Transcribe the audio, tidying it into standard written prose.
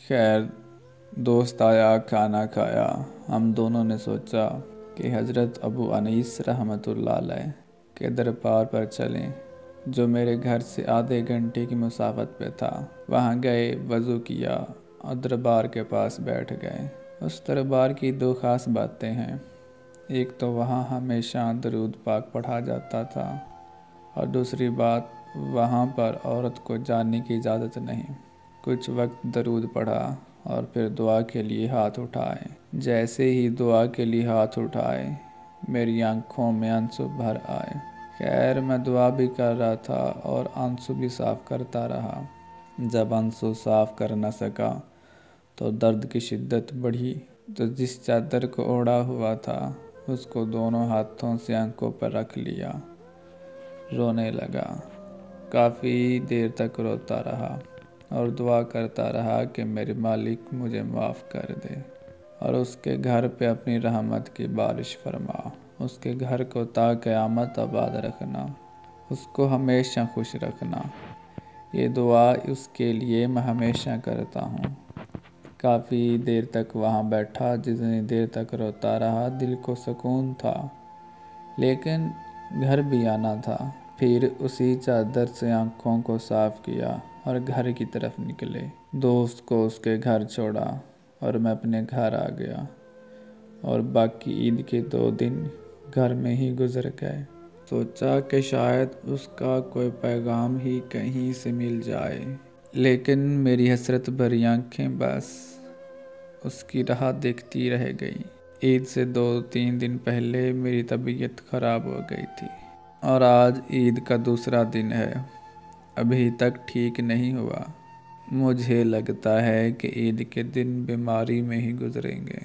خیر دوست آیا، کھانا کھایا۔ ہم دونوں نے سوچا کہ حضرت ابو انیس رحمۃ اللہ علیہ کے دربار پر چلیں، جو میرے گھر سے آدھے گھنٹے کی مسافت پہ تھا۔ وہاں گئے، وضو کیا اور دربار کے پاس بیٹھ گئے۔ اس دربار کی دو خاص باتیں ہیں۔ ایک تو وہاں ہمیشہ درود پاک پڑھا جاتا تھا، اور دوسری بات وہاں پر عورت کو جانے کی اجازت نہیں۔ کچھ وقت درود پڑھا اور پھر دعا کے لیے ہاتھ اٹھائے۔ جیسے ہی دعا کے لیے ہاتھ اٹھائے، میری آنکھوں میں آنسو بھر آئے۔ خیر میں دعا بھی کر رہا تھا اور آنسو بھی صاف کرتا رہا۔ جب آنسو صاف کر نہ سکا تو درد کی شدت بڑھی، تو جس چادر کو اوڑھا ہوا تھا اس کو دونوں ہاتھوں سے آنکھوں پر رکھ لیا، رونے لگا۔ کافی دیر تک روتا رہا اور دعا کرتا رہا کہ میرے مالک مجھے معاف کر دے اور اس کے گھر پہ اپنی رحمت کی بارش فرما، اس کے گھر کو تا قیامت آباد رکھنا، اس کو ہمیشہ خوش رکھنا۔ یہ دعا اس کے لیے میں ہمیشہ کرتا ہوں۔ کافی دیر تک وہاں بیٹھا، جتنی دیر تک روتا رہا دل کو سکون تھا، لیکن گھر بھی آنا تھا۔ پھر اسی چادر سے آنکھوں کو صاف کیا اور گھر کی طرف نکلے۔ دوست کو اس کے گھر چھوڑا اور میں اپنے گھر آ گیا، اور باقی عید کے 2 دن گھر میں ہی گزر گئے۔ سوچا کہ شاید اس کا کوئی پیغام ہی کہیں سے مل جائے، لیکن میری حسرت بھری آنکھیں بس اس کی راہ دیکھتی رہ گئی۔ عید سے 2-3 دن پہلے میری طبیعت خراب ہو گئی تھی، اور آج عید کا دوسرا دن ہے، ابھی تک ٹھیک نہیں ہوا۔ مجھے لگتا ہے کہ عید کے دن بیماری میں ہی گزریں گے۔